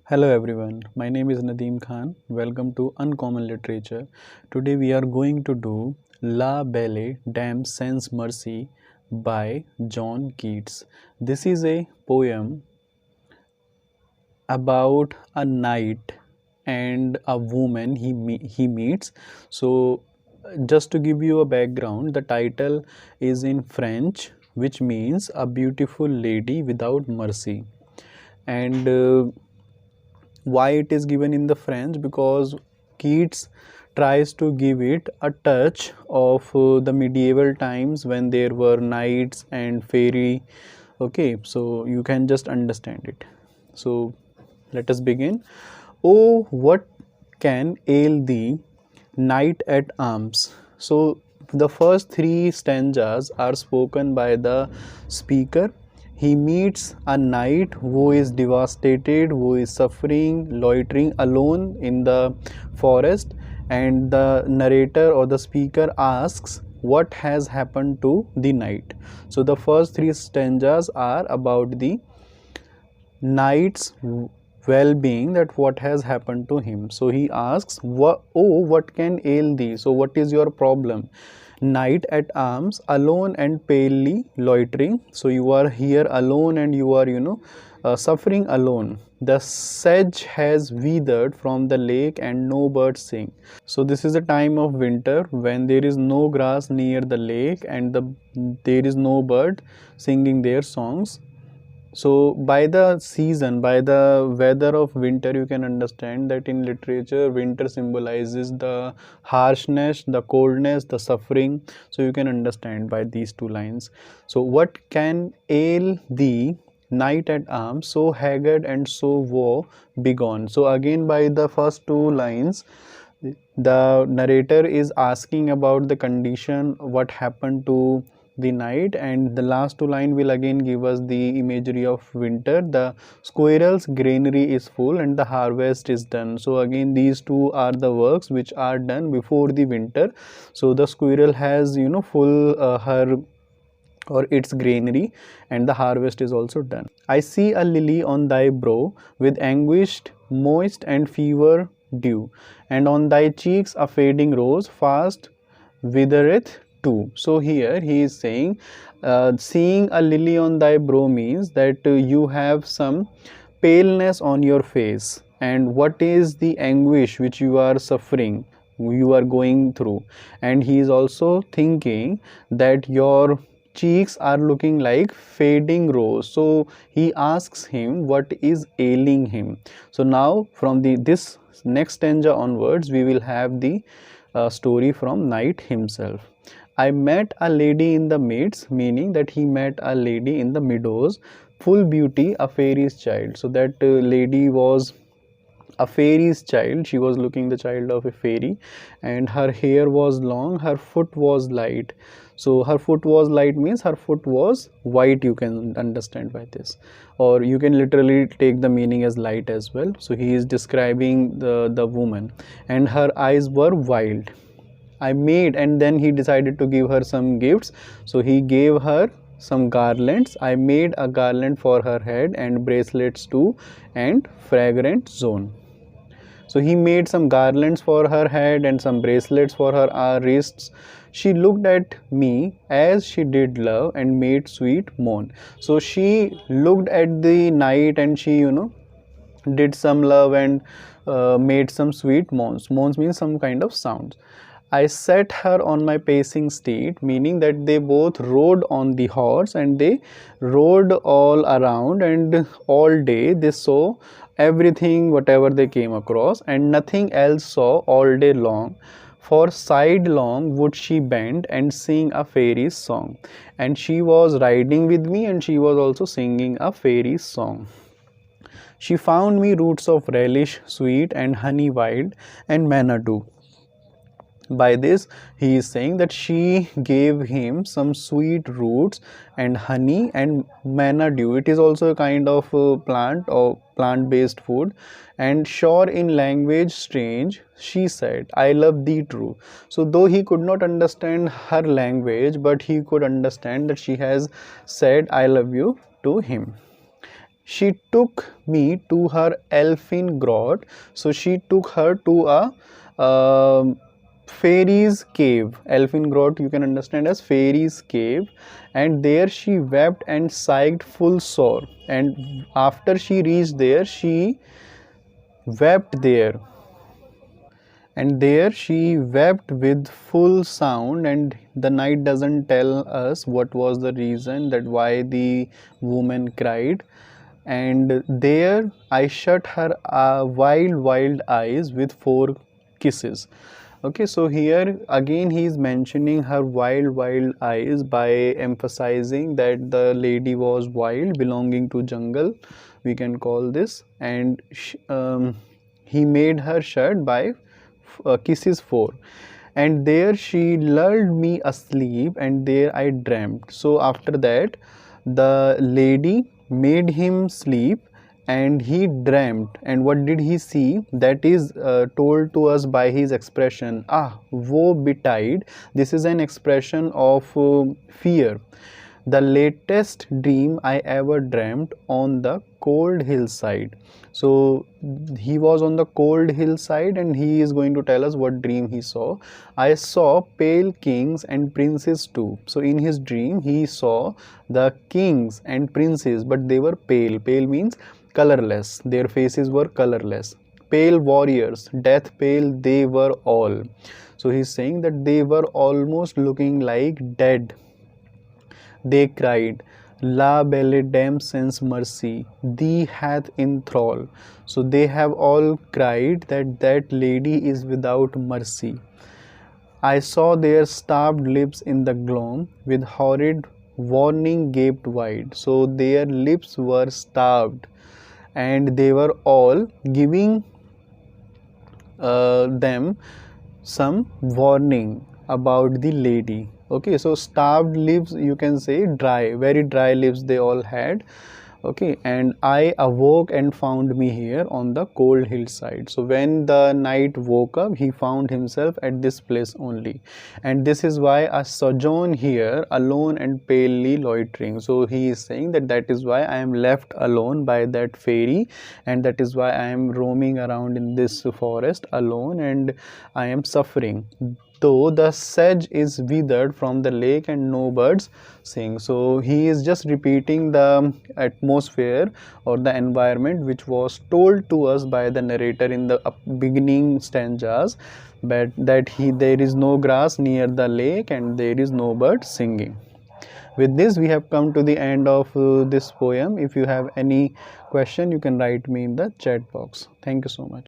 Hello everyone, my name is Nadeem Khan. Welcome to Uncommon Literature. Today we are going to do La Belle Dame Sans Merci by John Keats. This is a poem about a knight and a woman he meets. So just to give you a background, the title is in French, which means a beautiful lady without mercy. And why it is given in the French? Because Keats tries to give it a touch of the medieval times when there were knights and fairy. Okay, so you can just understand it. So let us begin. Oh, what can ail thee, knight at arms? So the first three stanzas are spoken by the speaker. He meets a knight who is devastated, who is suffering, loitering alone in the forest, and the narrator or the speaker asks what has happened to the knight. So the first three stanzas are about the knight's well-being, that what has happened to him. So he asks, what can ail thee? So what is your problem? Knight at arms, alone and palely loitering. So you are here alone and you are suffering alone. The sedge has withered from the lake and no birds sing. So this is a time of winter when there is no grass near the lake and there is no bird singing their songs. So by the season, by the weather of winter, you can understand that in literature, winter symbolizes the harshness, the coldness, the suffering. So you can understand by these two lines. So what can ail thee, knight at arms, so haggard and so woe begone? So again, by the first two lines, the narrator is asking about the condition, what happened to the night, and the last two line will again give us the imagery of winter. The squirrel's granary is full and the harvest is done. So again, these two are the works which are done before the winter. So the squirrel has full her or its granary, and the harvest is also done. I see a lily on thy brow with anguished, moist and fever dew, and on thy cheeks a fading rose fast withereth too. So here he is saying, seeing a lily on thy brow means that you have some paleness on your face, and what is the anguish which you are suffering, you are going through. And he is also thinking that your cheeks are looking like fading rose. So he asks him what is ailing him. So now from this next stanza onwards, we will have the story from knight himself. I met a lady in the meads, meaning that he met a lady in the meadows, full beauty, a fairy's child. So that lady was a fairy's child. She was looking the child of a fairy, and her hair was long, her foot was light. So her foot was light means her foot was white, you can understand by this, or you can literally take the meaning as light as well. So he is describing the woman, and her eyes were wild. I made, and then he decided to give her some gifts. So he gave her some garlands. I made a garland for her head and bracelets too, and fragrant zone. So he made some garlands for her head and some bracelets for her wrists. She looked at me as she did love and made sweet moan. So she looked at the night and she did some love and made some sweet moans. Moans means some kind of sounds. I set her on my pacing steed, meaning that they both rode on the horse and they rode all around, and all day they saw everything whatever they came across, and nothing else saw all day long. For sidelong would she bend and sing a fairy's song. And she was riding with me and she was also singing a fairy's song. She found me roots of relish sweet and honey wild and manna too. By this, he is saying that she gave him some sweet roots and honey and manna dew. It is also a kind of plant or plant-based food. And sure in language strange, she said, I love thee true. So though he could not understand her language, but he could understand that she has said, I love you to him. She took me to her elfin grot. So she took her to a fairy's cave. Elfin grot you can understand as fairy's cave, and there she wept and sighed full sore. And after she reached there, she wept there, and there she wept with full sound. And the knight doesn't tell us what was the reason that why the woman cried. And there I shut her wild eyes with 4 kisses. Okay, so here again he is mentioning her wild eyes by emphasizing that the lady was wild, belonging to jungle, we can call this. And he made her shut by kisses 4. And there she lulled me asleep, and there I dreamt. So after that, the lady made him sleep and he dreamt. And what did he see? That is told to us by his expression, wo betide. This is an expression of fear. The latest dream I ever dreamt on the cold hillside. So he was on the cold hillside, and he is going to tell us what dream he saw. I saw pale kings and princes too. So in his dream he saw the kings and princes, but they were pale. Pale means colorless. Their faces were colorless. Pale warriors, death pale, they were all. So he's saying that they were almost looking like dead. They cried, La Belle Dame Sans Merci, thee hath in thrall. So they have all cried that that lady is without mercy. I saw their starved lips in the gloam, with horrid warning gaped wide. So their lips were starved, and they were all giving them some warning about the lady. Okay, so starved lips, you can say dry, very dry lips they all had. Okay, and I awoke and found me here on the cold hillside. So when the knight woke up, he found himself at this place only. And this is why I sojourn here alone and palely loitering. So he is saying that that is why I am left alone by that fairy, and that is why I am roaming around in this forest alone, and I am suffering. Though the sedge is withered from the lake and no birds sing. So he is just repeating the atmosphere or the environment which was told to us by the narrator in the beginning stanzas, but that there is no grass near the lake and there is no bird singing. With this, we have come to the end of this poem. If you have any question, you can write me in the chat box. Thank you so much.